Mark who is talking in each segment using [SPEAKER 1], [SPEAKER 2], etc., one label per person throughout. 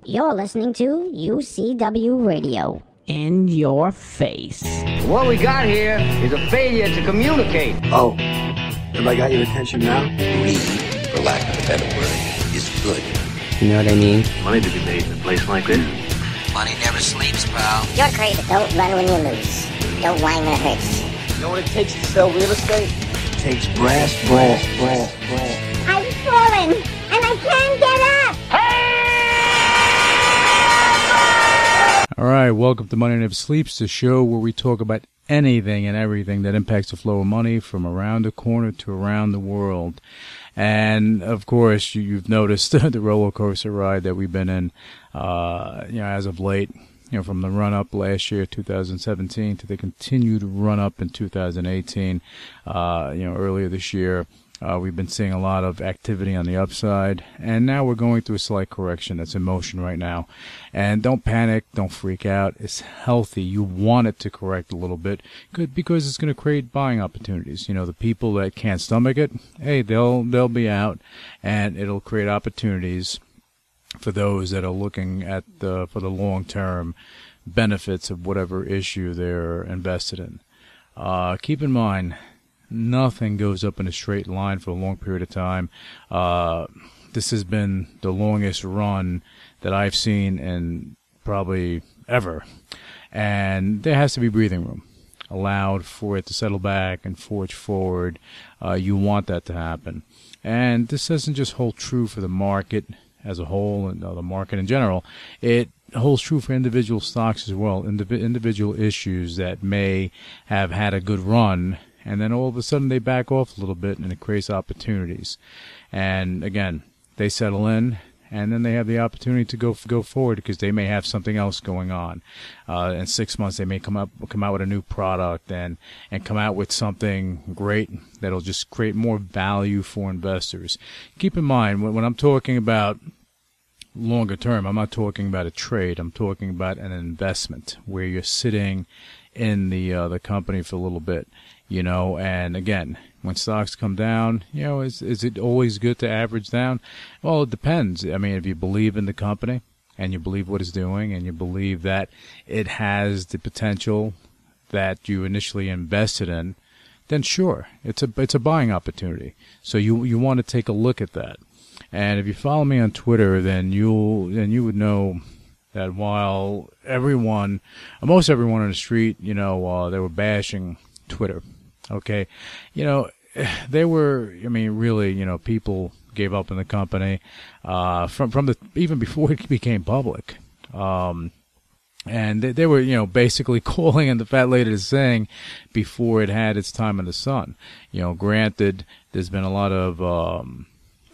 [SPEAKER 1] You're listening to UCW Radio.
[SPEAKER 2] In your face.
[SPEAKER 3] What we got here is a failure to communicate.
[SPEAKER 4] Oh, have I got your attention now?
[SPEAKER 5] Greed, for lack of a better word, is good.
[SPEAKER 2] You know what I mean?
[SPEAKER 6] Money to be made in a place like this.
[SPEAKER 5] Money never sleeps, pal.
[SPEAKER 1] You're crazy. Don't run when you lose. Don't whine when it hurts.
[SPEAKER 4] You know what it takes to sell real estate? It takes brass.
[SPEAKER 1] I've fallen, and I can't get up.
[SPEAKER 7] All right, welcome to Money Never Sleeps, the show where we talk about anything and everything that impacts the flow of money from around the corner to around the world. And, of course, you've noticed the roller coaster ride that we've been in, as of late, from the run-up last year, 2017, to the continued run-up in 2018. Earlier this year, we've been seeing a lot of activity on the upside, and now we're going through a slight correction that's in motion right now. And don't panic, don't freak out. It's healthy. You want it to correct a little bit because it's going to create buying opportunities. The people that can't stomach it, hey, they'll be out, and it'll create opportunities for those that are looking at for the long-term benefits of whatever issue they're invested in. Keep in mind, nothing goes up in a straight line for a long period of time. This has been the longest run that I've seen in probably ever. And there has to be breathing room allowed for it to settle back and forge forward. You want that to happen. And this doesn't just hold true for the market as a whole and the market in general. It holds true for individual stocks as well, individual issues that may have had a good run, and then all of a sudden they back off a little bit, and it creates opportunities. And again, they settle in, and then they have the opportunity to go forward because they may have something else going on. In 6 months, they may come out with a new product and come out with something great that'll just create more value for investors. Keep in mind, when I'm talking about longer term, I'm not talking about a trade. I'm talking about an investment where you're sitting in the company for a little bit. And again, when stocks come down, is it always good to average down? Well, it depends. I mean, if you believe in the company and you believe what it's doing and you believe that it has the potential that you initially invested in, then sure, it's a buying opportunity. So you want to take a look at that. And if you follow me on Twitter, then you would know that while most everyone on the street, they were bashing Twitter. Okay, they were. Really, people gave up on the company from even before it became public, and they were, basically calling in the fat lady to sing before it had its time in the sun. Granted, there's been a lot of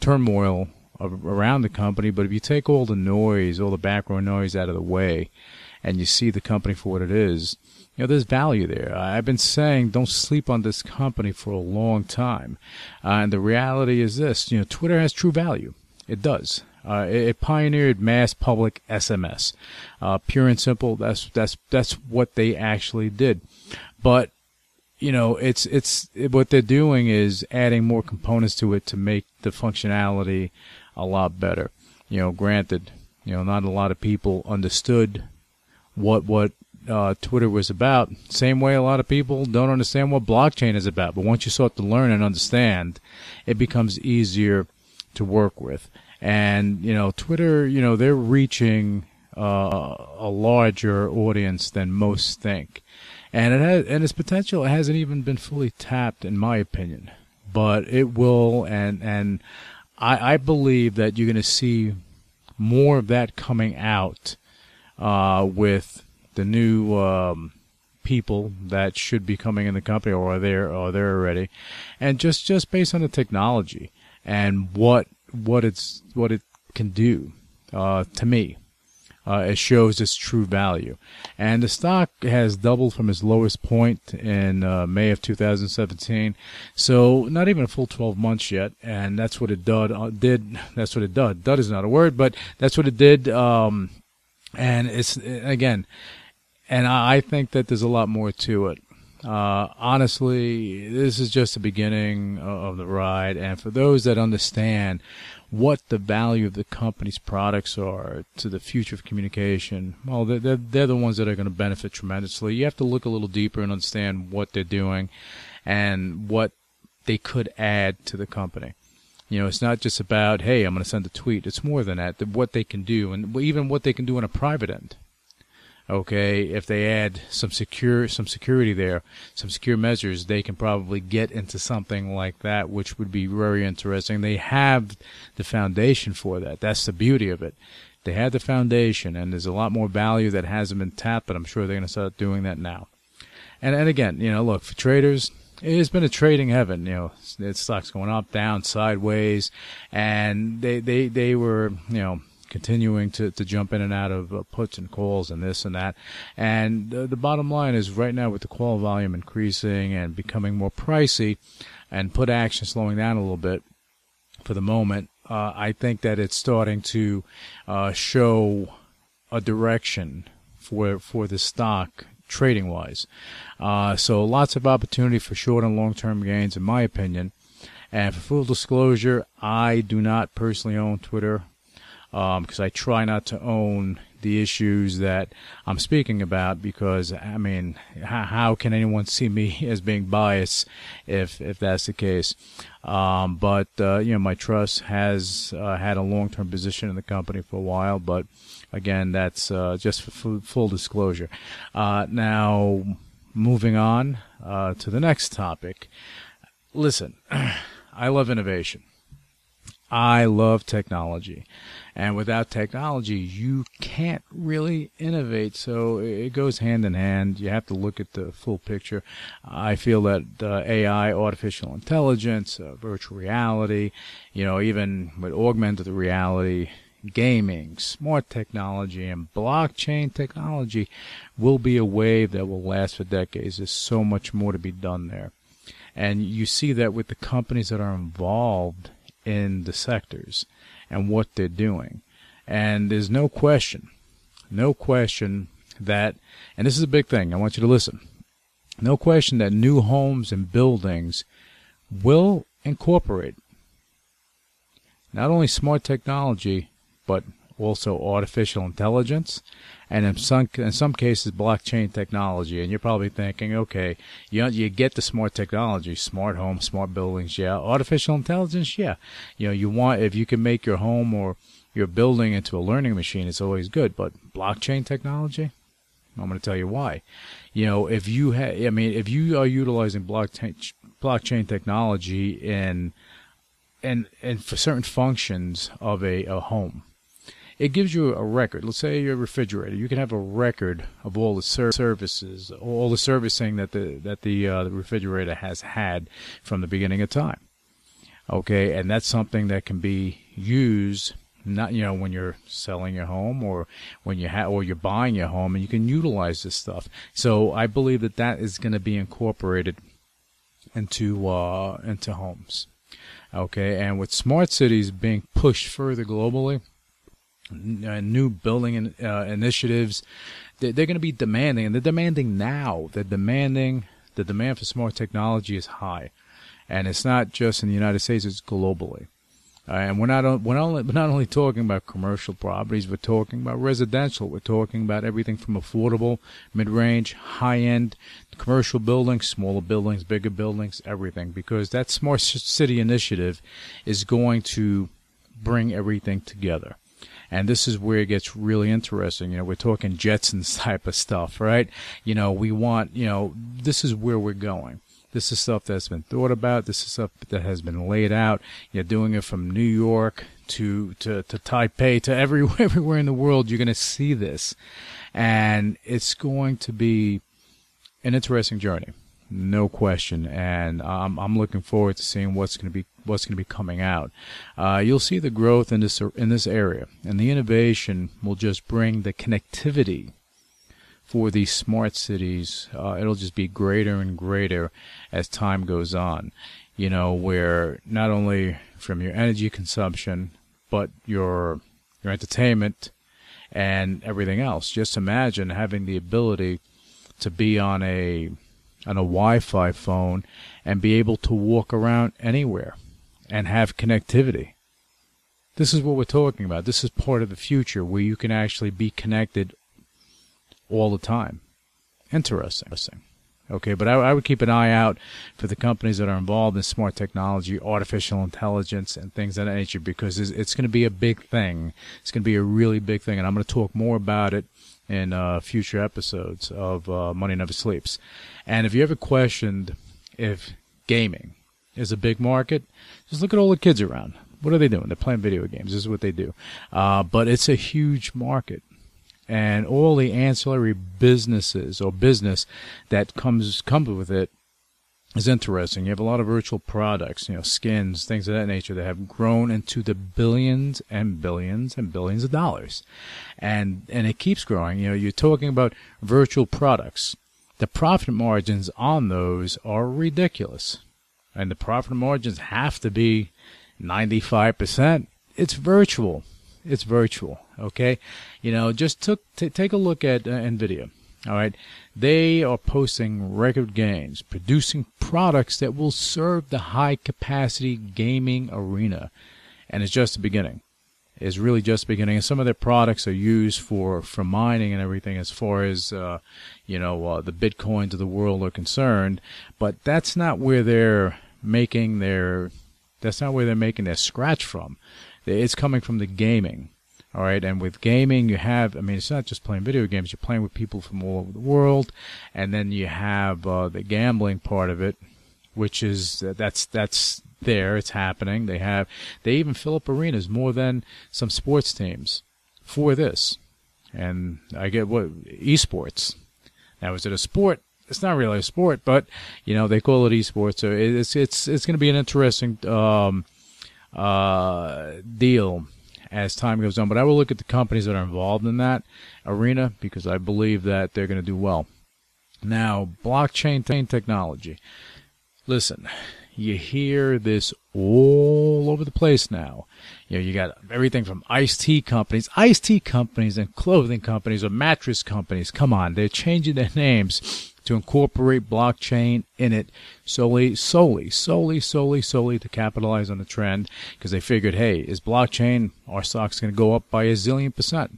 [SPEAKER 7] turmoil around the company, but if you take all the noise, all the background noise out of the way, and you see the company for what it is, there's value there. I've been saying don't sleep on this company for a long time. And the reality is this, Twitter has true value. It does. It pioneered mass public SMS. Pure and simple, that's what they actually did. But, it's what they're doing is adding more components to it to make the functionality a lot better. Granted, not a lot of people understood what Twitter was about. Same way a lot of people don't understand what blockchain is about. But once you start to learn and understand, it becomes easier to work with. And, Twitter, they're reaching a larger audience than most think. And its potential hasn't even been fully tapped, in my opinion. But it will, and I believe that you're going to see more of that coming out with the new people that should be coming in the company or are there already, and just based on the technology and what it can do to me, it shows its true value. And the stock has doubled from its lowest point in May of 2017, so not even a full 12 months yet, and that's what it did. That's what it did. Dud is not a word, but that's what it did. And it's, again, and I think that there's a lot more to it. Honestly, this is just the beginning of the ride. And for those that understand what the value of the company's products are to the future of communication, well, they're the ones that are going to benefit tremendously. You have to look a little deeper and understand what they're doing and what they could add to the company. You know, it's not just about, hey, I'm going to send a tweet. It's more than that, what they can do, and even what they can do on a private end. Okay, if they add some security there, some secure measures, they can probably get into something like that, which would be very interesting. They have the foundation for that. That's the beauty of it. They have the foundation, and there's a lot more value that hasn't been tapped, but I'm sure they're going to start doing that now. And again, you know, look, for traders, it's been a trading heaven. You know, the stock's going up, down, sideways, and they were, you know, continuing to jump in and out of puts and calls and this and that. And the bottom line is right now with the call volume increasing and becoming more pricey and put action slowing down a little bit for the moment, I think that it's starting to show a direction for the stock trading-wise. So lots of opportunity for short and long-term gains, in my opinion. And for full disclosure, I do not personally own Twitter, because I try not to own the issues that I'm speaking about, because, I mean, how can anyone see me as being biased if that's the case? But you know, my trust has had a long-term position in the company for a while, but again, that's just for full disclosure. Now, moving on to the next topic. Listen, I love innovation. I love technology. And without technology, you can't really innovate. So it goes hand in hand. You have to look at the full picture. I feel that AI, artificial intelligence, virtual reality, you know, even with augmented reality, gaming, smart technology, and blockchain technology will be a wave that will last for decades. There's so much more to be done there. And you see that with the companies that are involved in the sectors and what they're doing. And there's no question that, and this is a big thing, I want you to listen, no question that new homes and buildings will incorporate not only smart technology, but also artificial intelligence, and in some cases blockchain technology. And you're probably thinking, okay, you get the smart technology, smart homes, smart buildings, yeah. Artificial intelligence, yeah. You know, if you can make your home or your building into a learning machine, it's always good. But blockchain technology, I'm going to tell you why. You know, if you are utilizing blockchain technology in for certain functions of a home, it gives you a record. Let's say your refrigerator. You can have a record of all the services, all the servicing that the refrigerator has had from the beginning of time. Okay, and that's something that can be used, not, you know, when you're selling your home or when or you're buying your home, and you can utilize this stuff. So I believe that is going to be incorporated into homes. Okay, and with smart cities being pushed further globally, new building initiatives, they're going to be demanding, and they're demanding now. The demand for smart technology is high, and it's not just in the United States; it's globally. And we're not only talking about commercial properties. We're talking about residential. We're talking about everything from affordable, mid-range, high-end, commercial buildings, smaller buildings, bigger buildings, everything. Because that smart city initiative is going to bring everything together. And this is where it gets really interesting. You know, we're talking Jetsons type of stuff, right? You know, this is where we're going. This is stuff that's been thought about. This is stuff that has been laid out. You're doing it from New York to Taipei to everywhere in the world. You're going to see this, and it's going to be an interesting journey, no question. And I'm looking forward to seeing what's going to be coming out. You'll see the growth in this area, and the innovation will just bring the connectivity for these smart cities. It'll just be greater and greater as time goes on. You know, where not only from your energy consumption, but your entertainment and everything else. Just imagine having the ability to be on a Wi-Fi phone and be able to walk around anywhere and have connectivity. This is what we're talking about. This is part of the future where you can actually be connected all the time. Interesting. Okay, but I would keep an eye out for the companies that are involved in smart technology, artificial intelligence, and things of that nature, because it's going to be a big thing. It's going to be a really big thing, and I'm going to talk more about it in future episodes of Money Never Sleeps. And if you ever questioned if gaming is a big market, just look at all the kids around. What are they doing? They're playing video games. This is what they do. But it's a huge market. And all the ancillary businesses or business that comes with it is interesting. You have a lot of virtual products, skins, things of that nature that have grown into the billions and billions and billions of dollars. And it keeps growing. You're talking about virtual products. The profit margins on those are ridiculous. And the profit margins have to be 95%. It's virtual. It's virtual, okay? Just take a look at NVIDIA, all right? They are posting record gains, producing products that will serve the high-capacity gaming arena. And it's just the beginning. It's really just the beginning. And some of their products are used for mining and everything as far as, the Bitcoins of the world are concerned. But that's not where they're making their scratch from. It's coming from the gaming, all right? And with gaming, you have, it's not just playing video games. You're playing with people from all over the world. And then you have the gambling part of it, which is, that's there. It's happening. They even fill up arenas more than some sports teams for this. And I get esports. Now, is it a sport? It's not really a sport, but, they call it esports. So it's going to be an interesting deal as time goes on. But I will look at the companies that are involved in that arena because I believe that they're going to do well. Now, blockchain technology. Listen, you hear this all over the place now. You got everything from iced tea companies and clothing companies or mattress companies. Come on, they're changing their names to incorporate blockchain in it solely to capitalize on the trend, because they figured, hey, is blockchain, our stock's going to go up by a zillion %.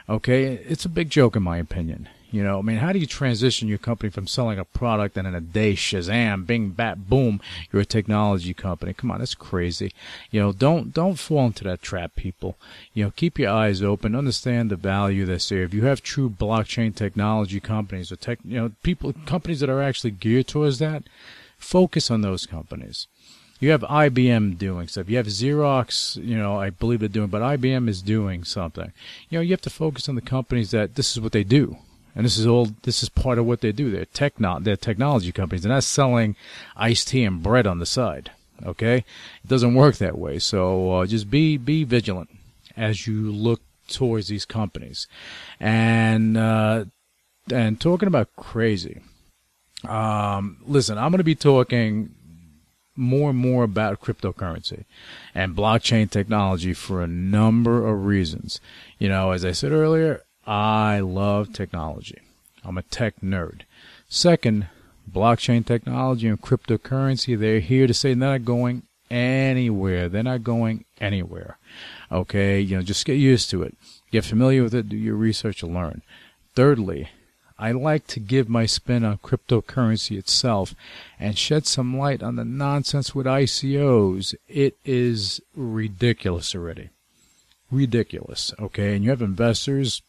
[SPEAKER 7] Okay, it's a big joke in my opinion. How do you transition your company from selling a product and in a day, shazam, bing, bat, boom, you're a technology company? Come on, that's crazy. Don't fall into that trap, people. Keep your eyes open, understand the value that's there. If you have true blockchain technology companies or companies that are actually geared towards that, focus on those companies. You have IBM doing stuff. You have Xerox, I believe they're doing, but IBM is doing something. You have to focus on the companies that this is what they do. And this is part of what they do. They're technology companies. They're not selling iced tea and bread on the side. Okay? It doesn't work that way. So just be vigilant as you look towards these companies. And talking about crazy. Listen, I'm going to be talking more and more about cryptocurrency and blockchain technology for a number of reasons. As I said earlier, I love technology. I'm a tech nerd. Second, blockchain technology and cryptocurrency, they're here to say they're not going anywhere. They're not going anywhere. Okay, just get used to it. Get familiar with it. Do your research to learn. Thirdly, I like to give my spin on cryptocurrency itself and shed some light on the nonsense with ICOs. It is ridiculous already. Ridiculous, okay? And you have investors.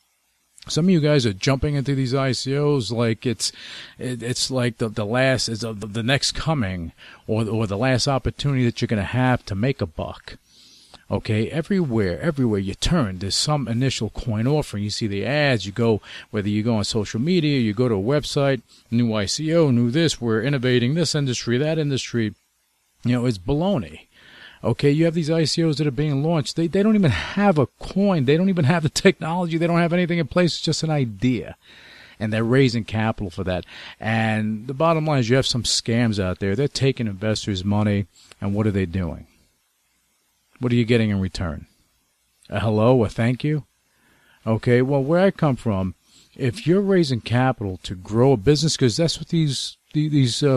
[SPEAKER 7] Some of you guys are jumping into these ICOs like it's like the next coming or the last opportunity that you're going to have to make a buck. Okay, everywhere you turn, there's some initial coin offering. You see the ads, whether you go on social media, you go to a website, new ICO, new this, we're innovating this industry, that industry. It's baloney. Okay, you have these ICOs that are being launched. They don't even have a coin. They don't even have the technology. They don't have anything in place. It's just an idea. And they're raising capital for that. And the bottom line is you have some scams out there. They're taking investors' money, and what are they doing? What are you getting in return? A hello, a thank you? Okay, well, where I come from, if you're raising capital to grow a business, because that's what these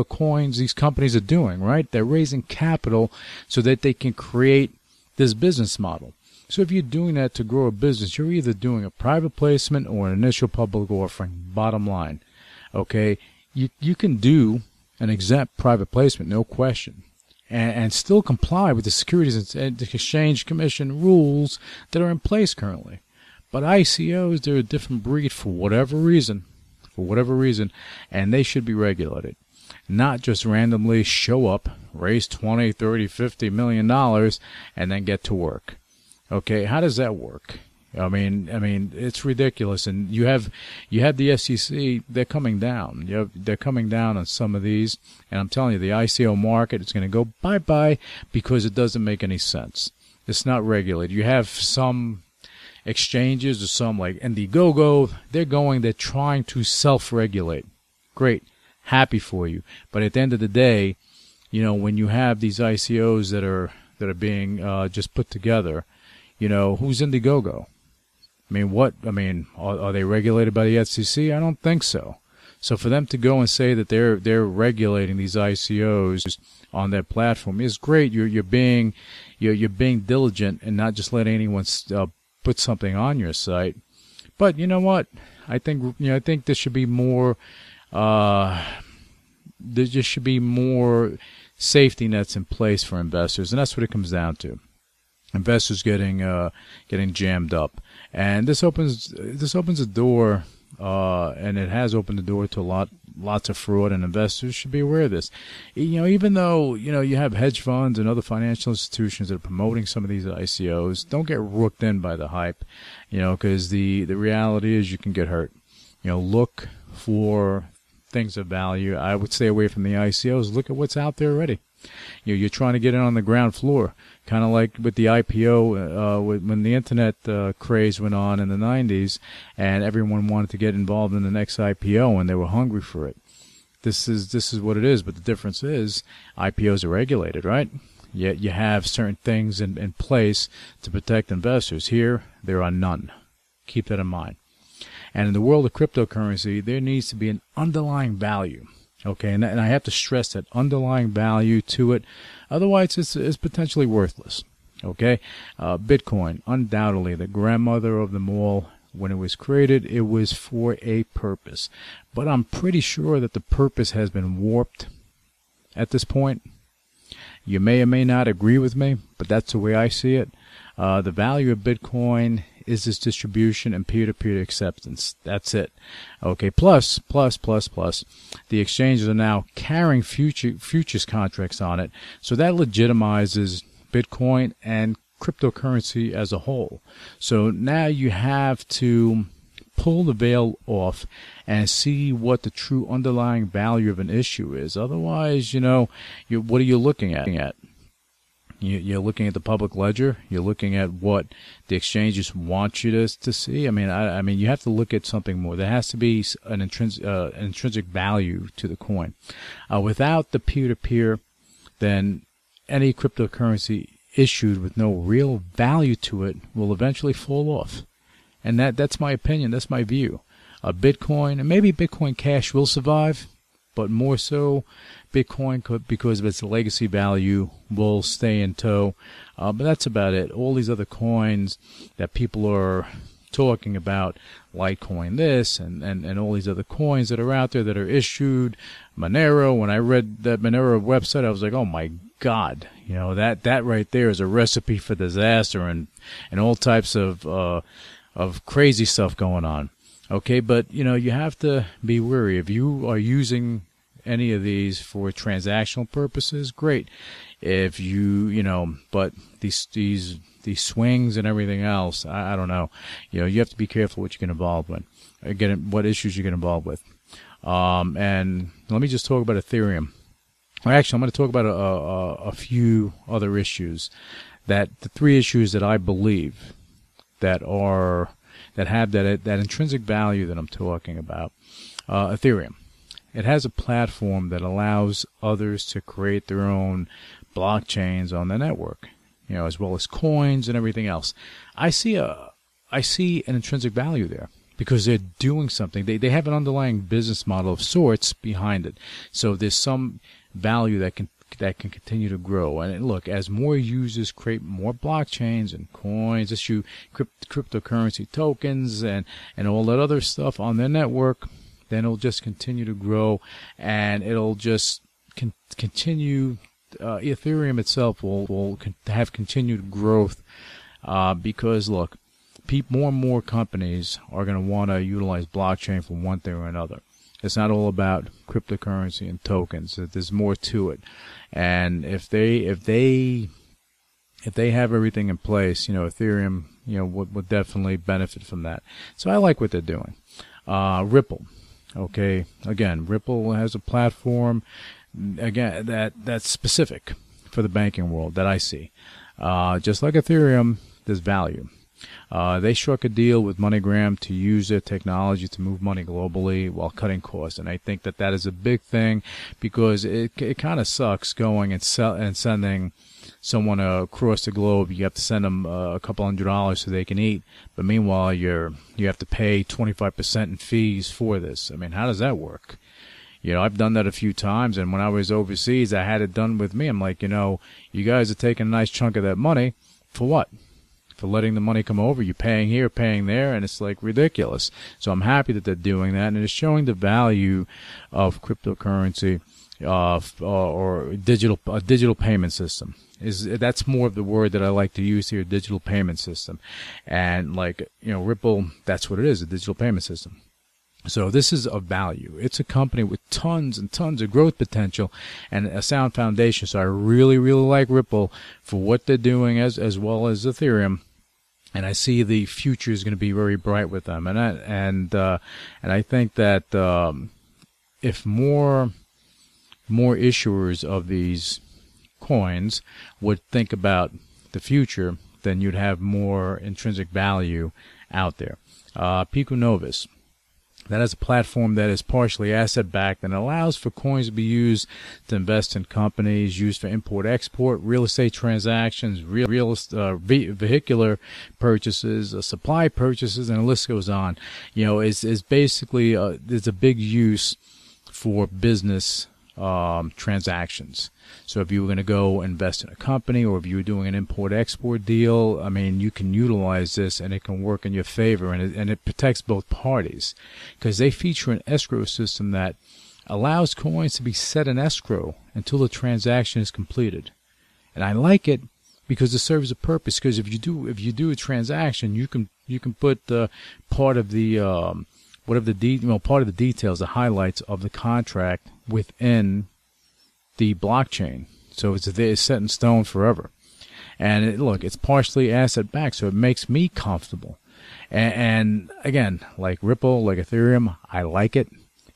[SPEAKER 7] coins, these companies are doing, right? They're raising capital so that they can create this business model. So if you're doing that to grow a business, you're either doing a private placement or an initial public offering, bottom line. Okay? You can do an exempt private placement, no question, and still comply with the Securities and Exchange Commission rules that are in place currently. But ICOs, they're a different breed for whatever reason, and they should be regulated. Not just randomly show up, raise 20, 30, 50 million dollars, and then get to work. Okay, how does that work? I mean, it's ridiculous. And you have the SEC. They're coming down. They're coming down on some of these. And I'm telling you, the ICO market is going to go bye-bye because it doesn't make any sense. It's not regulated. You have some exchanges or some like Indiegogo. They're trying to self-regulate. Great, happy for you. But at the end of the day, when you have these ICOs that are being just put together, who's Indiegogo? Are they regulated by the SEC? I don't think so. So for them to go and say that they're regulating these ICOs on their platform is great. You're being diligent and not just letting anyone put something on your site. But you know what? I think there should be more. There just should be more safety nets in place for investors, and that's what it comes down to. Investors getting jammed up, and this opens a door, and it has opened the door to lots of fraud, and investors should be aware of this. Even though you have hedge funds and other financial institutions that are promoting some of these ICOs, don't get rooked in by the hype, because the reality is you can get hurt. Look for things of value. I would stay away from the ICOs. Look at what's out there already. You're trying to get in on the ground floor, kind of like with the IPO when the internet craze went on in the 90s, and everyone wanted to get involved in the next IPO, and they were hungry for it. This is what it is, but the difference is IPOs are regulated, right? Yet you have certain things in place to protect investors. Here, there are none. Keep that in mind. And in the world of cryptocurrency, there needs to be an underlying value. Okay, and I have to stress that underlying value to it. Otherwise, it's potentially worthless. Okay, Bitcoin, undoubtedly the grandmother of them all. When it was created, it was for a purpose. But I'm pretty sure that the purpose has been warped at this point. You may or may not agree with me, but that's the way I see it. The value of Bitcoin is its distribution and peer-to-peer acceptance. That's it. Okay, plus, the exchanges are now carrying futures contracts on it, so that legitimizes Bitcoin and cryptocurrency as a whole. So now you have to pull the veil off and see what the true underlying value of an issue is. Otherwise, what are you looking at? You're looking at the public ledger. You're looking at what the exchanges want you to see. I mean, you have to look at something more. There has to be an intrinsic value to the coin. Without the peer-to-peer, then any cryptocurrency issued with no real value to it will eventually fall off. And that's my opinion. That's my view. Bitcoin, and maybe Bitcoin Cash will survive, but more so Bitcoin, because of its legacy value, will stay in tow. But that's about it. All these other coins that people are talking about, Litecoin this and all these other coins that are out there that are issued, Monero. When I read that Monero website, I was like, oh my God, that right there is a recipe for disaster and all types of crazy stuff going on. Okay, but you have to be wary. If you are using any of these for transactional purposes, great. If but these swings and everything else, I don't know. You have to be careful what you get involved with. Again, what issues you get involved with. And let me just talk about Ethereum. Actually, I'm going to talk about a few other issues. The three issues that I believe that have that intrinsic value that I'm talking about. Ethereum. It has a platform that allows others to create their own blockchains on the network, as well as coins and everything else. I see an intrinsic value there because they're doing something. They have an underlying business model of sorts behind it. So there's some value that that can continue to grow. And look, as more users create more blockchains and coins, issue cryptocurrency tokens and all that other stuff on their network, then it'll just continue to grow, and it'll just continue. Ethereum itself will have continued growth because, look, more and more companies are going to want to utilize blockchain for one thing or another. It's not all about cryptocurrency and tokens. There's more to it, and if they have everything in place, Ethereum, would definitely benefit from that. So I like what they're doing. Ripple, okay, again, Ripple has a platform, again, that's specific for the banking world that I see. Just like Ethereum, there's value. They struck a deal with MoneyGram to use their technology to move money globally while cutting costs, and I think that is a big thing, because it kind of sucks going and sending someone across the globe. You have to send them a couple $100 so they can eat, but meanwhile you have to pay 25% in fees for this. I mean, how does that work? I've done that a few times, and when I was overseas, I had it done with me. I'm like, you guys are taking a nice chunk of that money for what? For letting the money come over. You're paying here, paying there, and it's like ridiculous. So I'm happy that they're doing that, and it's showing the value of cryptocurrency or a digital payment system. That's more of the word that I like to use here, digital payment system. And Ripple, that's what it is, a digital payment system. So this is of value. It's a company with tons and tons of growth potential and a sound foundation. So I really, really like Ripple for what they're doing, as well as Ethereum. And I see the future is going to be very bright with them. And I think that if more issuers of these coins would think about the future, then you'd have more intrinsic value out there. Pico Novus. That is a platform that is partially asset-backed and allows for coins to be used to invest in companies, used for import-export, real estate transactions, vehicular purchases, supply purchases, and the list goes on. Is basically there's a big use for business transactions. So if you were going to go invest in a company, or if you were doing an import-export deal, I mean, you can utilize this and it can work in your favor, and it protects both parties, because they feature an escrow system that allows coins to be set in escrow until the transaction is completed. And I like it because it serves a purpose, because if you do a transaction, you can put part of the part of the details, the highlights of the contract within the blockchain, so it's set in stone forever. And it's partially asset backed, so it makes me comfortable. And again, like Ripple, like Ethereum, I like it,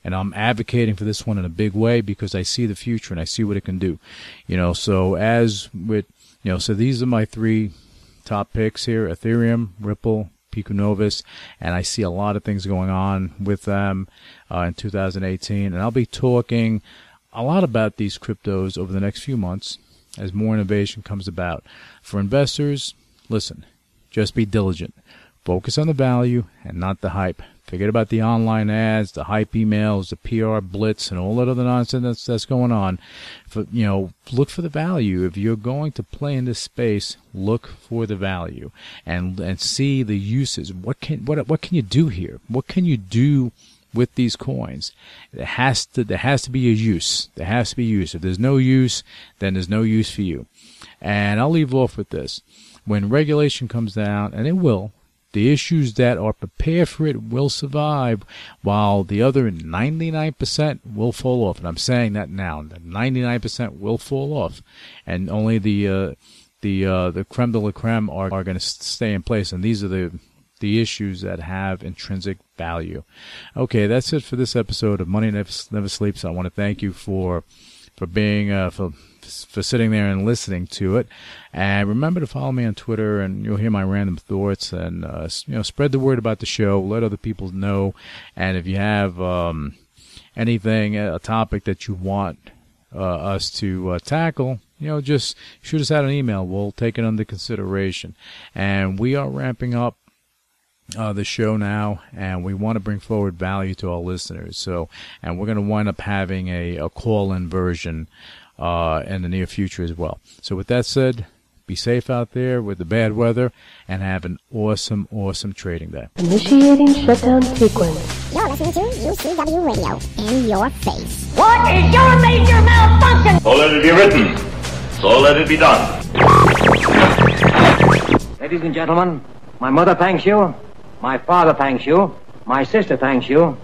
[SPEAKER 7] and I'm advocating for this one in a big way because I see the future and I see what it can do. So as with so these are my three top picks here: Ethereum, Ripple, Pico Novus, and I see a lot of things going on with them in 2018, and I'll be talking a lot about these cryptos over the next few months as more innovation comes about. For investors, listen, just be diligent. Focus on the value and not the hype. Forget about the online ads, the hype emails, the PR blitz, and all that other nonsense that's going on. Look for the value. If you're going to play in this space, look for the value and see the uses. What can you do here? What can you do with these coins? There has to be a use. There has to be use. If there's no use, then there's no use for you. And I'll leave off with this. When regulation comes down, and it will, the issues that are prepared for it will survive, while the other 99% will fall off. And I'm saying that now. The 99% will fall off, and only the creme de la creme are going to stay in place. And these are the issues that have intrinsic value. Okay, that's it for this episode of Money Never Sleeps. I want to thank you for being for sitting there and listening to it. And remember to follow me on Twitter, and you'll hear my random thoughts. And spread the word about the show. Let other people know. And if you have anything, a topic that you want us to tackle, just shoot us out an email. We'll take it under consideration. And we are ramping up the show now, and we want to bring forward value to our listeners. So, and we're going to wind up having a call-in version in the near future as well. So with that said, be safe out there with the bad weather, and have an awesome, awesome trading day.
[SPEAKER 8] Initiating shutdown sequence.
[SPEAKER 1] You're listening to UCW Radio. In your face.
[SPEAKER 9] What is your major malfunction?
[SPEAKER 10] So let it be written. So let it be done.
[SPEAKER 3] Ladies and gentlemen, my mother thanks you, my father thanks you, my sister thanks you,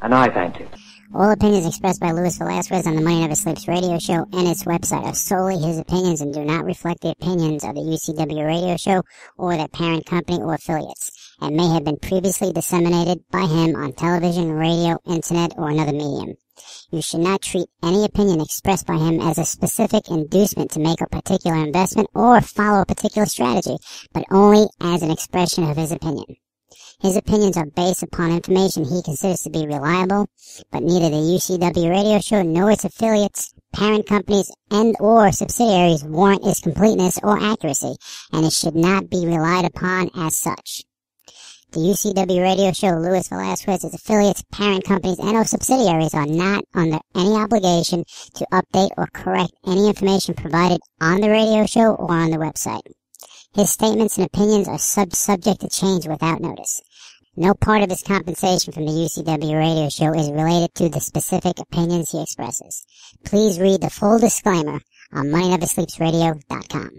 [SPEAKER 3] and I thank you.
[SPEAKER 1] All opinions expressed by Luis Velazquez on the Money Never Sleeps radio show and its website are solely his opinions and do not reflect the opinions of the UCW radio show or their parent company or affiliates, and may have been previously disseminated by him on television, radio, internet, or another medium. You should not treat any opinion expressed by him as a specific inducement to make a particular investment or follow a particular strategy, but only as an expression of his opinion. His opinions are based upon information he considers to be reliable, but neither the UCW radio show nor its affiliates, parent companies, and or subsidiaries warrant its completeness or accuracy, and it should not be relied upon as such. The UCW radio show, Luis Velazquez, its affiliates, parent companies, and or subsidiaries are not under any obligation to update or correct any information provided on the radio show or on the website. His statements and opinions are subject to change without notice. No part of his compensation from the UCW radio show is related to the specific opinions he expresses. Please read the full disclaimer on MoneyNeverSleepsRadio.com.